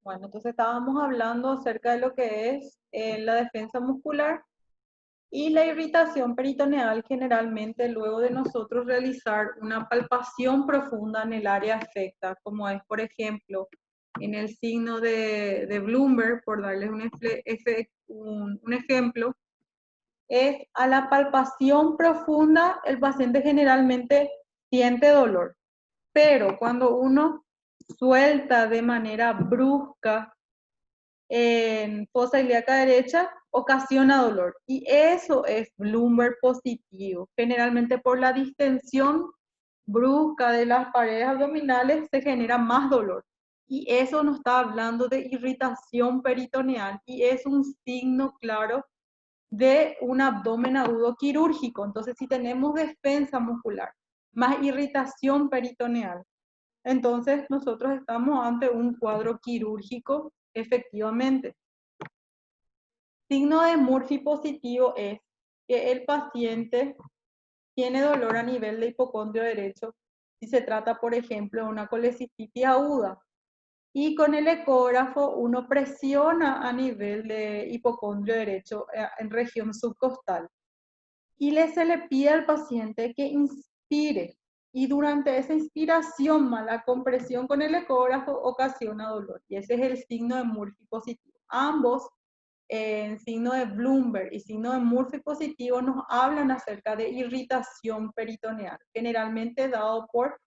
Bueno, entonces estábamos hablando acerca de lo que es la defensa muscular y la irritación peritoneal generalmente luego de nosotros realizar una palpación profunda en el área afecta, como es, por ejemplo, en el signo de Bloomberg, por darles un ejemplo, es a la palpación profunda el paciente generalmente siente dolor, pero cuando uno suelta de manera brusca en fosa ilíaca derecha, ocasiona dolor. Y eso es Bloomberg positivo. Generalmente por la distensión brusca de las paredes abdominales se genera más dolor. Y eso nos está hablando de irritación peritoneal y es un signo claro de un abdomen agudo quirúrgico. Entonces, si tenemos defensa muscular más irritación peritoneal, entonces nosotros estamos ante un cuadro quirúrgico efectivamente. Signo de Murphy positivo es que el paciente tiene dolor a nivel de hipocondrio derecho si se trata, por ejemplo, de una colecistitis aguda. Y con el ecógrafo uno presiona a nivel de hipocondrio derecho en región subcostal. Y se le pide al paciente que inspire. Y durante esa inspiración, mala compresión con el ecógrafo ocasiona dolor. Y ese es el signo de Murphy positivo. Ambos en signo de Bloomberg y signo de Murphy positivo nos hablan acerca de irritación peritoneal, generalmente dado por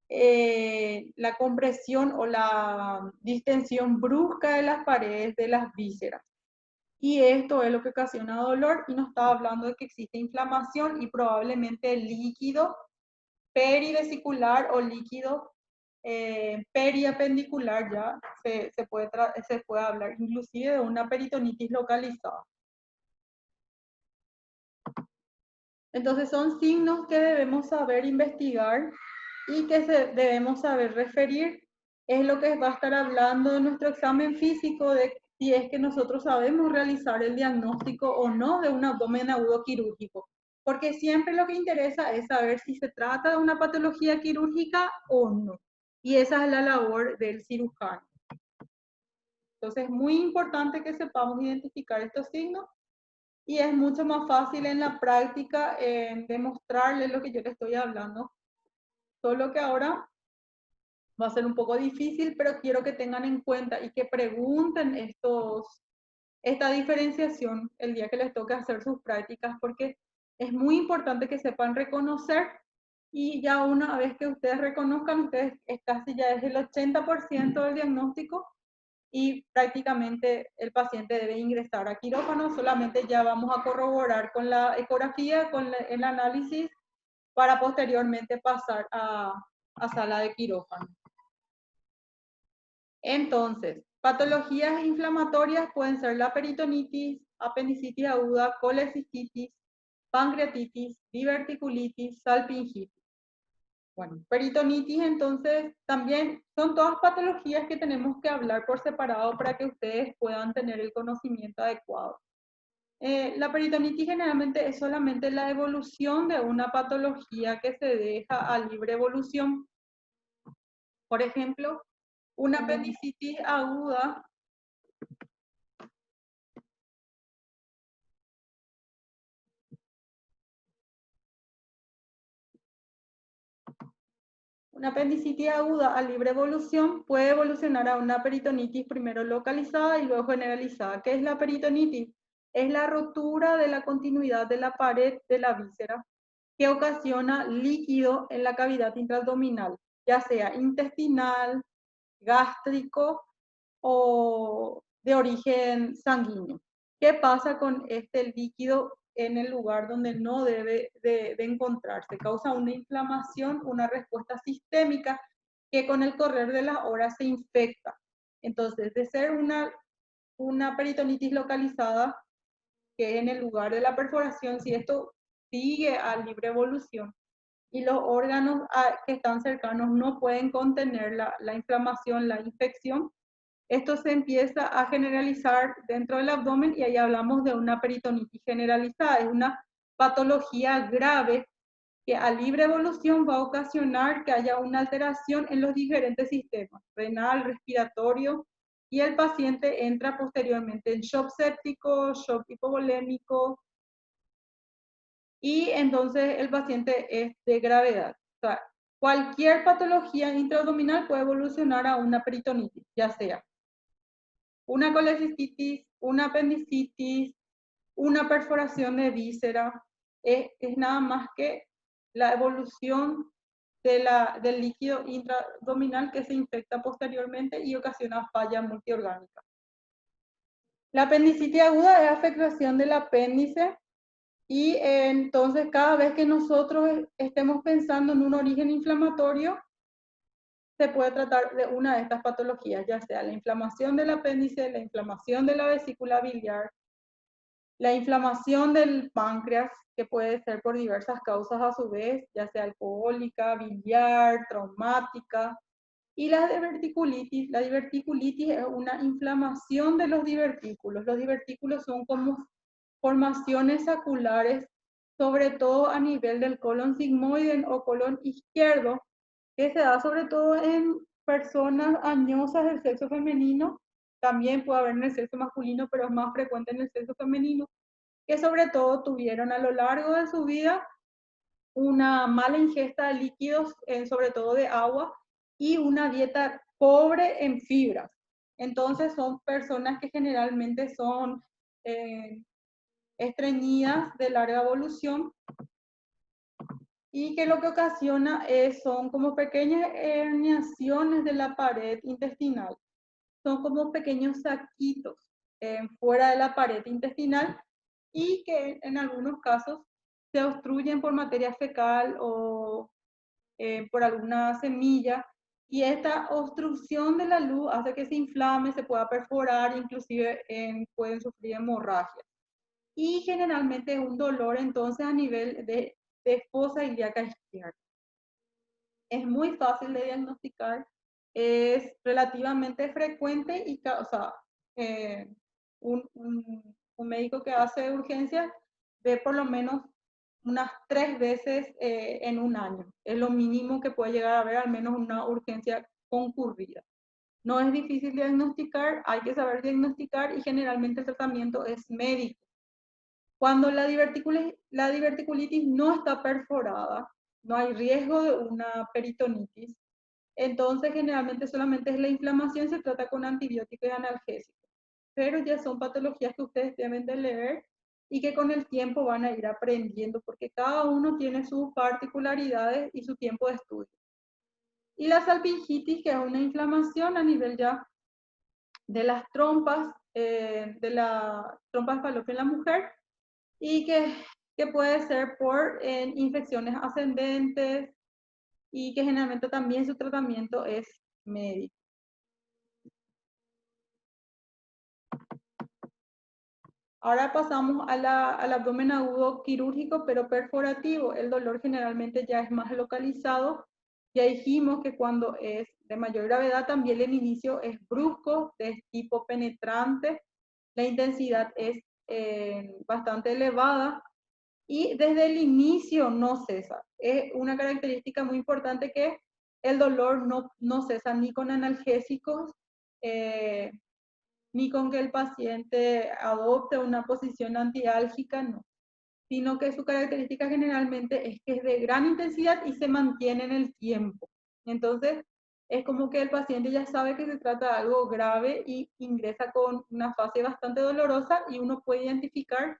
la compresión o la distensión brusca de las paredes de las vísceras. Y esto es lo que ocasiona dolor y nos está hablando de que existe inflamación y probablemente líquido peridesicular o líquido periapendicular ya se puede hablar inclusive de una peritonitis localizada. Entonces son signos que debemos saber investigar y que debemos saber referir. Es lo que va a estar hablando de nuestro examen físico, de si es que nosotros sabemos realizar el diagnóstico o no de un abdomen agudo quirúrgico. Porque siempre lo que interesa es saber si se trata de una patología quirúrgica o no. Y esa es la labor del cirujano. Entonces es muy importante que sepamos identificar estos signos y es mucho más fácil en la práctica demostrarles lo que yo les estoy hablando. Solo que ahora va a ser un poco difícil, pero quiero que tengan en cuenta y que pregunten esta diferenciación el día que les toque hacer sus prácticas, porque es muy importante que sepan reconocer y ya una vez que ustedes reconozcan, ustedes casi ya es el 80% del diagnóstico y prácticamente el paciente debe ingresar a quirófano, solamente ya vamos a corroborar con la ecografía, con el análisis, para posteriormente pasar a sala de quirófano. Entonces, patologías inflamatorias pueden ser la peritonitis, apendicitis aguda, colecistitis, pancreatitis, diverticulitis, salpingitis. Bueno, peritonitis entonces también son todas patologías que tenemos que hablar por separado para que ustedes puedan tener el conocimiento adecuado. La peritonitis generalmente es solamente la evolución de una patología que se deja a libre evolución. Por ejemplo, una apendicitis aguda Una apendicitis aguda a libre evolución puede evolucionar a una peritonitis primero localizada y luego generalizada. ¿Qué es la peritonitis? Es la rotura de la continuidad de la pared de la víscera que ocasiona líquido en la cavidad intraabdominal, ya sea intestinal, gástrico o de origen sanguíneo. ¿Qué pasa con este líquido en el lugar donde no debe de encontrarse? Causa una inflamación, una respuesta sistémica que con el correr de las horas se infecta. Entonces, de ser una peritonitis localizada, que es en el lugar de la perforación, si esto sigue a libre evolución y los órganos que están cercanos no pueden contener la inflamación, la infección, esto se empieza a generalizar dentro del abdomen y ahí hablamos de una peritonitis generalizada. Es una patología grave que a libre evolución va a ocasionar que haya una alteración en los diferentes sistemas, renal, respiratorio y el paciente entra posteriormente en shock séptico, shock hipovolémico, y entonces el paciente es de gravedad. O sea, cualquier patología intraabdominal puede evolucionar a una peritonitis, ya sea una colecistitis, una apendicitis, una perforación de víscera, es nada más que la evolución del líquido intraabdominal que se infecta posteriormente y ocasiona falla multiorgánica. La apendicitis aguda es afectación del apéndice y entonces cada vez que nosotros estemos pensando en un origen inflamatorio, se puede tratar de una de estas patologías, ya sea la inflamación del apéndice, la inflamación de la vesícula biliar, la inflamación del páncreas, que puede ser por diversas causas a su vez, ya sea alcohólica, biliar, traumática, y la diverticulitis. La diverticulitis es una inflamación de los divertículos. Los divertículos son como formaciones saculares, sobre todo a nivel del colon sigmoide o colon izquierdo, que se da sobre todo en personas añosas del sexo femenino. También puede haber en el sexo masculino, pero es más frecuente en el sexo femenino, que sobre todo tuvieron a lo largo de su vida una mala ingesta de líquidos, sobre todo de agua, y una dieta pobre en fibras. Entonces son personas que generalmente son estreñidas de larga evolución y que lo que ocasiona son como pequeñas herniaciones de la pared intestinal. Son como pequeños saquitos fuera de la pared intestinal y que en algunos casos se obstruyen por materia fecal o por alguna semilla, y esta obstrucción de la luz hace que se inflame, se pueda perforar, inclusive pueden sufrir hemorragia. Y generalmente es un dolor entonces a nivel de fosa ilíaca izquierda. Es muy fácil de diagnosticar, es relativamente frecuente y causa un médico que hace urgencias ve por lo menos unas 3 veces en un año. Es lo mínimo que puede llegar a haber, al menos una urgencia concurrida. No es difícil diagnosticar, hay que saber diagnosticar y generalmente el tratamiento es médico. Cuando la diverticulitis no está perforada, no hay riesgo de una peritonitis, entonces generalmente solamente es la inflamación, se trata con antibióticos y analgésicos. Pero ya son patologías que ustedes deben de leer y que con el tiempo van a ir aprendiendo, porque cada uno tiene sus particularidades y su tiempo de estudio. Y la salpingitis, que es una inflamación a nivel ya de las trompas, de la trompa de falopio en la mujer, y que puede ser por infecciones ascendentes y que generalmente también su tratamiento es médico. Ahora pasamos al abdomen agudo quirúrgico, pero perforativo. El dolor generalmente ya es más localizado. Ya dijimos que cuando es de mayor gravedad, también el inicio es brusco, de tipo penetrante. La intensidad es bastante elevada y desde el inicio no cesa. Es una característica muy importante que el dolor no cesa ni con analgésicos, ni con que el paciente adopte una posición antiálgica, no, sino que su característica generalmente es que es de gran intensidad y se mantiene en el tiempo. Entonces, es como que el paciente ya sabe que se trata de algo grave y ingresa con una fase bastante dolorosa y uno puede identificar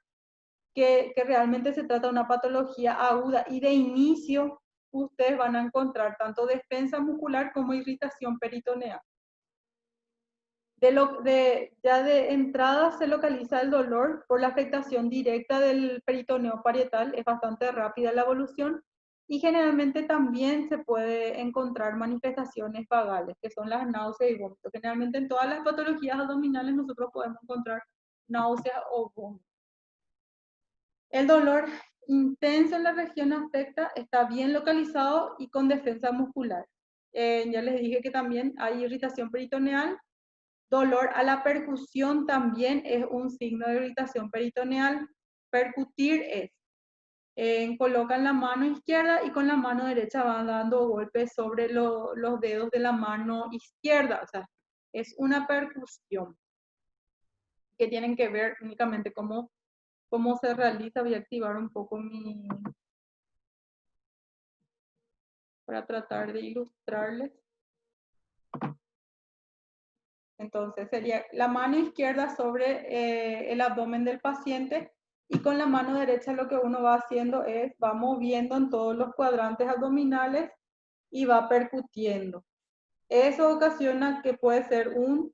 que realmente se trata de una patología aguda y de inicio ustedes van a encontrar tanto despensa muscular como irritación peritoneal. Ya de entrada se localiza el dolor por la afectación directa del peritoneo parietal, es bastante rápida la evolución y generalmente también se puede encontrar manifestaciones vagales, que son las náuseas y vómitos. Generalmente en todas las patologías abdominales nosotros podemos encontrar náuseas o vómitos. El dolor intenso en la región afecta está bien localizado y con defensa muscular. Ya les dije que también hay irritación peritoneal. Dolor a la percusión también es un signo de irritación peritoneal. Percutir es, colocan la mano izquierda y con la mano derecha van dando golpes sobre los dedos de la mano izquierda. O sea, es una percusión que tienen que ver únicamente cómo se realiza. Voy a activar un poco para tratar de ilustrarles. Entonces sería la mano izquierda sobre el abdomen del paciente y con la mano derecha lo que uno va haciendo es, va moviendo en todos los cuadrantes abdominales y va percutiendo. Eso ocasiona que puede ser un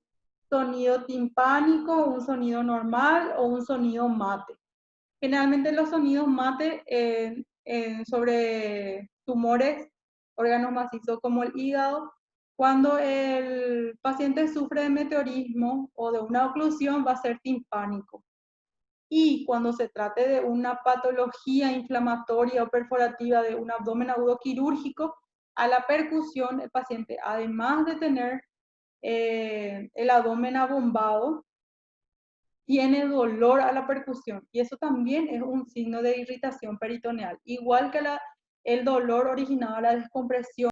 sonido timpánico, un sonido normal o un sonido mate. Generalmente los sonidos mate sobre tumores, órganos macizos como el hígado, cuando el paciente sufre de meteorismo o de una oclusión va a ser timpánico. Y cuando se trate de una patología inflamatoria o perforativa de un abdomen agudo quirúrgico, a la percusión el paciente, además de tener el abdomen abombado, tiene dolor a la percusión y eso también es un signo de irritación peritoneal, igual que el dolor originado a la descompresión